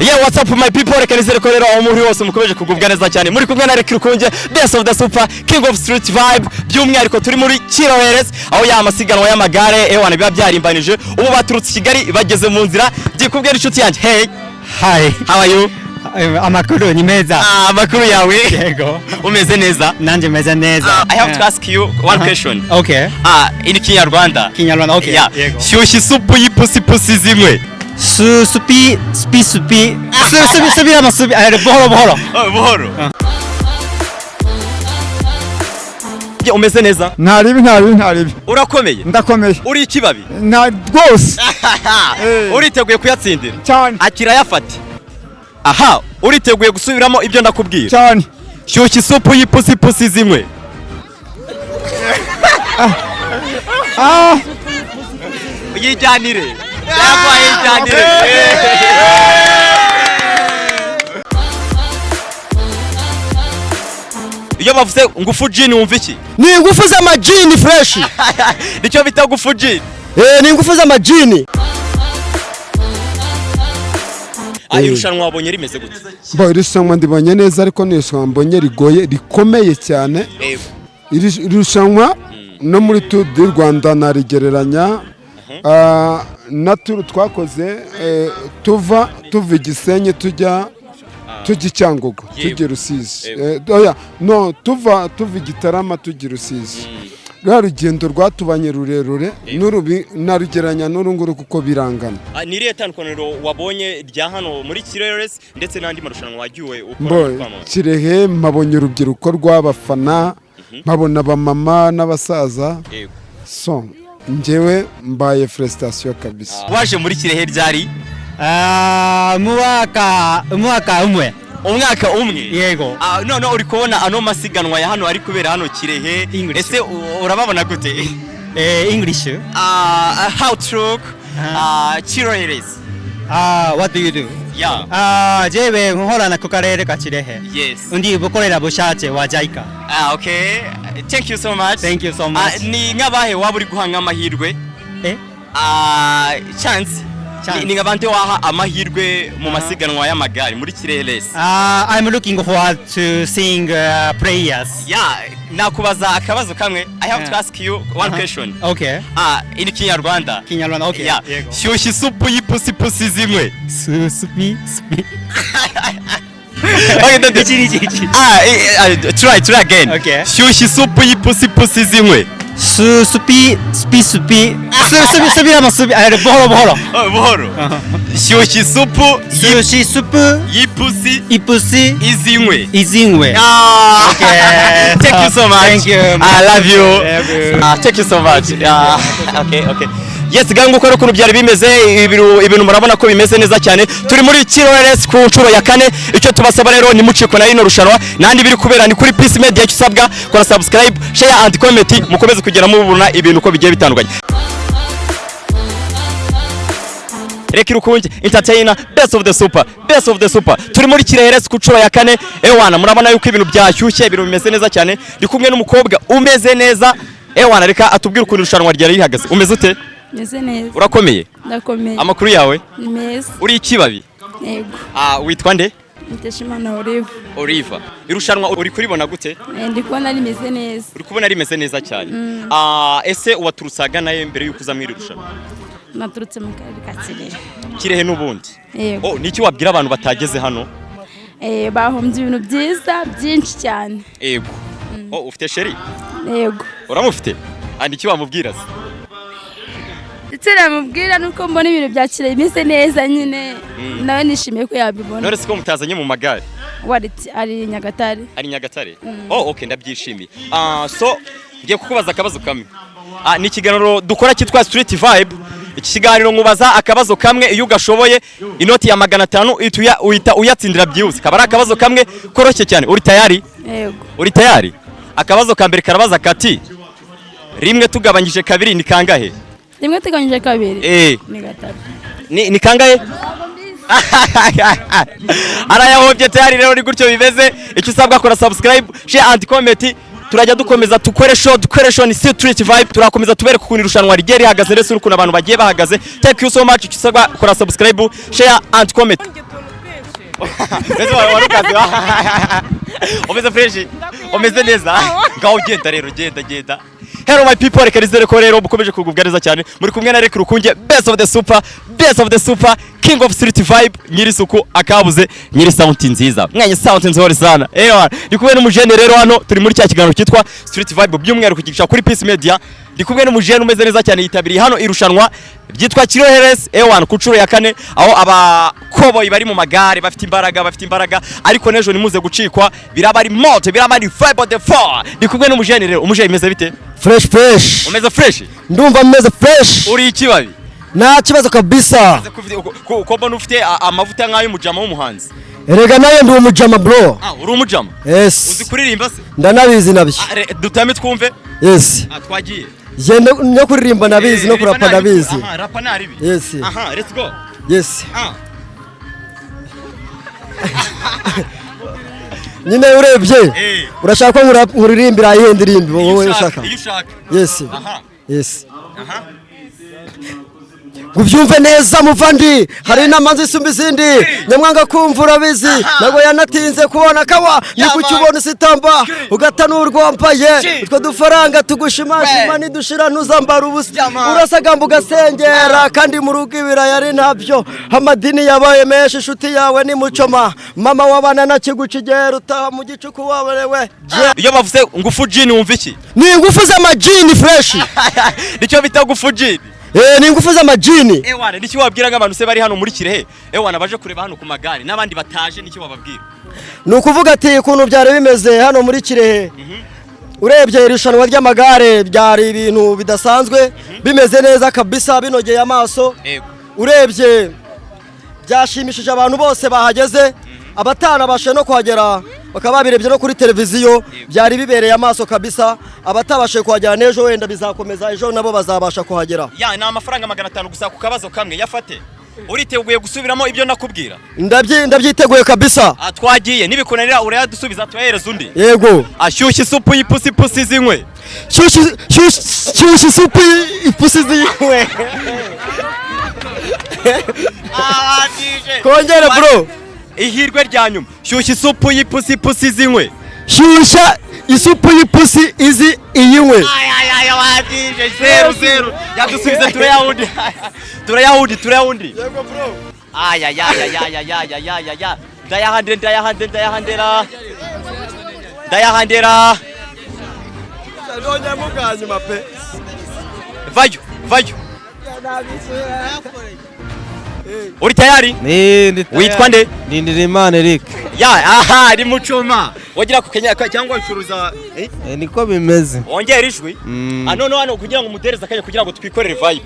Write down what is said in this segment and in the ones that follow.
Yeah, what's up my people? Reka nizere ko rero aho muri hose mukomeje kugubwa neza cyane. Muri kumwe na Reka Rukunje, Best of the Super, King of Street Vibe. By'umwihariko turi muri Kiroheres, aho ya masiganwa y'amagare wana biba byarimbanije. Ubu baturutse Kigali bageze mu nzira. Gikubwira inshuti yanjye. Hey. Hi. How are you? Amakuru ni meza. Amakuru yawe. Yego. Umeze neza? Nanje meze neza. I have to ask you one question. Okay. In Kinyarwanda. Kinyarwanda, okay. Yeah. Yego. Shyushya isupu y'ipusi zimwe. Supi. Buhoro. Buhoro. Umeze neza? Ntaribi. Urakomeye? Ndakomeye. Uri ikibabi? Na rwose. Uriteguye kuyatsindira? Cyane. Akira yafate. Aha, uriteguye gusubiramo ibyo ndakubwira? Cyane. Shyushya isupu y'ipusi zimwe. Yijyanire. Yijyanire. Iyo bavuze ngufu gin wumva iki? Ni ngufu z'amajini fresh. Nicyo bita ngufu gin. Ni ngufu z'amajini. Irushanwa wabonye rimeze gute? Irushanwa ndibonye neza ariko n'irushanwa mbonye rigoye rikomeye cyane. Irushanwa no muri Tour du Rwanda narigereranya na Tour twakoze tuva Gisenyi tujya Cyangugu tujya Rusizi. No tuva Gitarama tujya Rusizi. Rugendo rwatubanye rurerure narugeranya n'urunguru kuko birangana. Ni irihe tandukaniro wabonye rya hano muri Kiroheres ndetse n'andi marushanwa wagiwe ukora? Kirehe mabonye urubyiruko rw'abafana, mabona abamama n'abasaza. So njyewe mbaye frustration kabisa. Waje muri Kirehe ryari? Umwaka umwe. Umwaka umwe? Yego. None uri kubona ano masiganwa ya hano ari kubera hano Kirehe. Ese urababona gute? English. How to look Kiroheres? What do you do? Yeah. Jewe nkorana ku karere ka Kirehe. Yes. Undi bukorera bushake wa Jaika. Okay. Thank you so much. Thank you so much. Ni nkabahe waba uri guhanga amahirwe? Chance. Ni ngabante waha amahirwe mu masiganwa y'amagare muri Kiroheres? I'm looking forward to seeing players. Yeah, nakubaza akabazo kamwe. I have to ask you one question. Okay. In Kinyarwanda. Kinyarwanda, okay. Yeah. Shyushya isupu y'ipusi zimwe. Supi. Try again. Okay. Shyushya isupu y'ipusi zimwe. Supi. Buhoro. Shyushya isupu y'ipusi izimwe. Okay. Thank you so much. Thank you. I love you. Thank you so much. Okay. Yes, gangu ko rukuntu byari bimeze ibintu murabona ko bimeze neza cyane. Turi muri Kiroheres ku nshuro ya 4. Icyo tubasaba rero ni muciko na rino rushanwa. Nandi biri kubera ni kuri Peace Media cyusabwa kora subscribe, share and comment mukomeze kugera mubona ibintu ko bigiye bitandukanye. Reka Rukunje entertainer, best of the super. Turi muri Kiroheres ku nshuro ya 4. Ewana murabona yuko ibintu byashyushye, ibintu bimeze neza cyane. Ndi kumwe n'umukobwa umeze neza. Ewana reka atubwire ukuntu rushanwa ryari rihagaze. Umeze ute? Meze neza. Urakomeye? Ndakomeye. Amakuru yawe? Ni meza. Uri ikibabi? Yego. Witwa nde? Muteshimana Oliva. Irushanwa uri kuribona gute? Ndi kubona rimeze neza. Uri kubona rimeze neza cyane. Ese waturutsaga naye mbere yuko uza mwiri rushanwa? Naturutse mu karere ka Kirehe. Kirehe n'ubundi? Yego. Niki wabwira abantu batageze hano? Bahombye ibintu byiza byinshi cyane. Yego. Ufite sheri? Yego. Uramufite? Niki wamubwira se? Itira mubwira nuko mbona ibintu bya Kirehe bimeze neza nyine. Nawe nishimiye ko yabibona. None se ko mutazanye mu magare? Ari Nyagatare. Ari Nyagatare? Okay, ndabyishimiye. So ngiye kukubaza akabazo kamwe. Ni ikiganiro dukora cyitwa Street Vibe. Iki kiganiro nkubaza akabazo kamwe iyo ugashoboye inoti ya 500 uhita uyatsindira byihuse. Kabara akabazo kamwe koroshye cyane. Uri tayari? Yego. Uri tayari? Akabazo ka mbere karabaza kati rimwe tugabanyije kabiri ni kangahe? Rimwe tugabanyije kabiri ni gatatu. Ni kangahe? Arayahobye tayari rero ni gutyo bimeze. Icyo usabwa kora subscribe, share and comment. turajya dukomeza dukoresha ni street vibe, turakomeza tubereka ukuntu irushanwa rigiye rihagaze ndetse n'ukuntu abantu bagiye bahagaze. Thank you so much. Kisagwa kora subscribe, share and comment. Mbese warukazi umeze fresh umeze neza ngaho ugenda rero genda hello my people reka nizere ko rero mukomeje kugubwa neza cyane muri kumwe na Rek Rukunge best of the super king of street vibe nyiri suku akabuze nyiri sound nziza mwenye sound nzori sana ndi kumwe n'umujene rero hano turi muri cya kiganiro cyitwa street vibe by'umweru kugisha kuri Peace Media ndi kumwe n'umujene umeze neza cyane yitabiriye hano irushanwa byitwa Kiroheres ku nshuro ya 4 aho abakoboyi bari mu magare bafite imbaraga ariko nejo nimuze gucikwa biraba ari moto biraba ari vibe the four ndi kumwe n'umujene rero umujene imeze bite fresh umeze fresh ndumva meze fresh uri ikibabi nta kibazo kabisa ko mbona ufite amavuta nk'ayo umujama w'umuhanzi erega nayo ndi umujama bro uri umujama yes uzi kuririmba se ndanabizi nabyo dutame twumve yes twagiye je no kuririmba nabizi no kurapa nabizi rapa naribi yes let's go yes nyine urebye urashaka ko nkuririmbira iyi ndirimbo wowe ushaka yes Gubyumve neza muvandi hari namanzi isumba izindi nyamwanga kumva urabizi nago yanatinze kubona kawa nikucyubona sitamba ugatanurwa wampaye utwo dufaranga tugushimashima nidushira ntuzambara ubusa urasagamba ugasengera kandi mu rugo ibiraya ari ntabyo amadini yabaye menshi inshuti yawe ni mucoma mama wabana nakigucigera utaha mu gicuku wawerewe iyo bavuze ngufu jini wumva iki ni ngufu z'amajini fresh nicyo bita ngufu jini ni ngufu z'amajini ewana niki wabwira nk'abantu se bari hano muri Kirehe ewana baje kureba hano ku magare n'abandi bataje niki wababwira nukuvuga ati ukuntu byari bimeze hano muri Kirehe urebye irushanwa ry'amagare byari ibintu bidasanzwe bimeze neza kabisa binogeye amaso urebye byashimishije abantu bose bahageze abatana bashe no kuhagera bakaba birebye no kuri televiziyo byari bibereye amaso kabisa abatabashe kuhagera nejo wenda bizakomeza ejo nabo bazabasha kuhagera ni amafaranga 500 gusa ku kabazo kamwe yafate uriteguye gusubiramo ibyo nakubwira ndabyiteguye kabisa twagiye nibikunanira urayadusubiza tuyahereza undi yego ashyushye isupu y'ipusi zinywe shyushye isupu y'ipusi zinywe kongera bro ihirwe rya nyuma shyushya isupu y'ipusi zinywe shyushya isupu y'ipusi izi iyinywe wadije zero yadusubize turayawundi yego bro ndayahandera vayo uri tayari witwa nde Nindirimana Eric ari mucoma wagira ku Kenya cyangwa ucuruza niko bimeze ongera ijwi none hano kugira ngo umudereza kanya kugira ngo twikorere vibe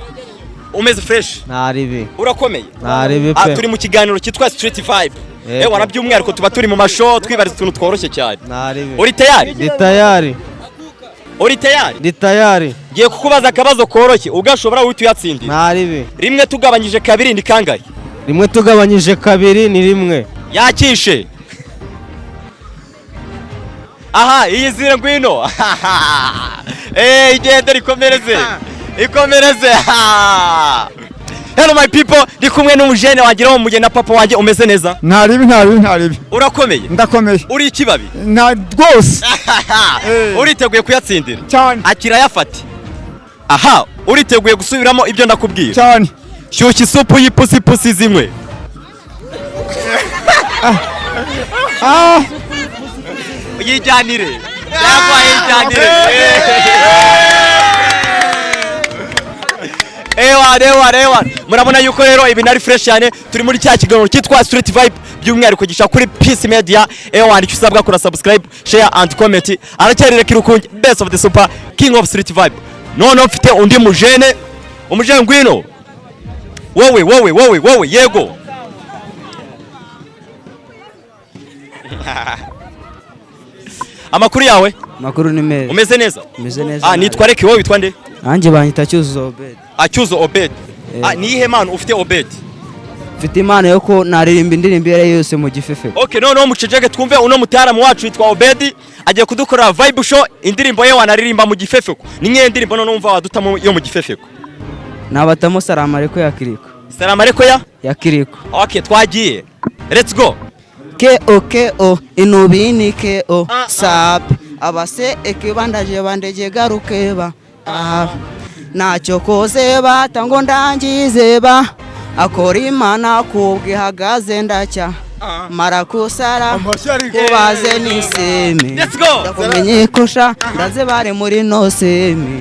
umeze fresh ntaribi urakomeye ntaribi pe turi mu kiganiro cyitwa street vibe warabyumwihariko tuba turi mu mashow twibariza utuntu tworoshye cyane ntaribi uri tayari uri tayari ngiye kukubaza akabazo koroshye ugashobora uhita uyatsindira ntaribi rimwe tugabanyije kabiri ni kangahe rimwe tugabanyije kabiri ni rimwe yakishe iyi zire ngwino igende rikomereze hello my people ndi kumwe n'umujene wagira wo mugena papa wanjye umeze neza ntaribi urakomeye ndakomeye uri ikibabi rwose uriteguye kuyatsindira cyane akira yafate uriteguye gusubiramo ibyo ndakubwira cyane shyushya isupu y'ipusi zinywe yijyanire ewa murabona yuko rero ibi nari fresh cyane turi muri cya kiganiro cyitwa street vibe by'umwihariko gisha kuri Peace Media icyo usabwa kora subscribe share and comment aracyari Rek Rukunge best of the super king of street vibe none mfite undi umujene ngwino wowe yego amakuru yawe makuru ni meza umeze neza nitwa Rek wowe witwa nde nanjye banyita Cyuzo Obed Obed niyihe mpano ufite Obed mfite impano yo ko naririmba indirimbo yari yose mu gifefe none muceceke twumve uno mutaramu wacu witwa Obed agiye kudukorera vibe show indirimbo ye wanaririmba mu gifefe ni ngiye indirimbo none umva wadutamo yo mu gifefe nabatamo Salamareko ya Kiriko Salamareko ya Kiriko twagiye let's go K.O. inubini K.O. Sapi abase ekibandaje bandege garukeba ntacyo koze batango ndangizeba akora imana kubwihagaze ndacya marakusara kubaze niseme ndakumenye kusha ndaze bare muri no seme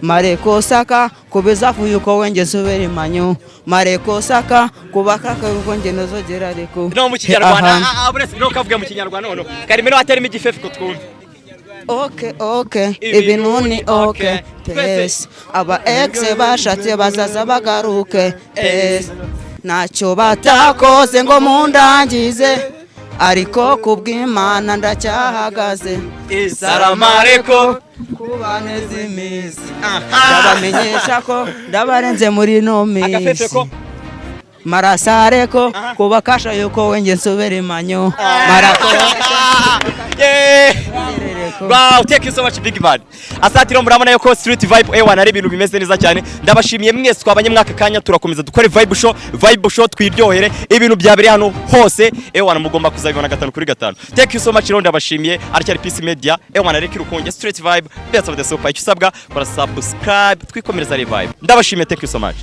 mareko saka kubizafuye uko wenge sobere manyo mareko saka kubaka ko nge nozogera reko no mu kinyarwanda aburese no kavuga mu kinyarwanda none karimero aterimo igifefe ko twumve Okay ibinuni okay pes aba ex bashatse bazaza bagaruke pes ntacyo batakoze ngo mundangize ariko kubw'Imana ndacyahagaze isaramareko kubaneza imizi ndabamenyesha ko ndabarenze muri no minsi marasareko kubakasha yuko wenge nsubere manyo marako Wow, thank you so much big man. Asatiro murabona yuko street vibe ewana ari ibintu bimeze neza cyane. Ndabashimiye mwese twabanye mwaka kanya turakomeza dukore vibe show twiryohere ibintu byabere hano hose ewana mugomba kuzabibona 5/5. Thank you so much Ronda ndabashimiye aracyari Peace Media ewana reka irukonge street vibe best of the super icyo usabwa para subscribe twikomereza vibe. Ndabashimiye thank you so much.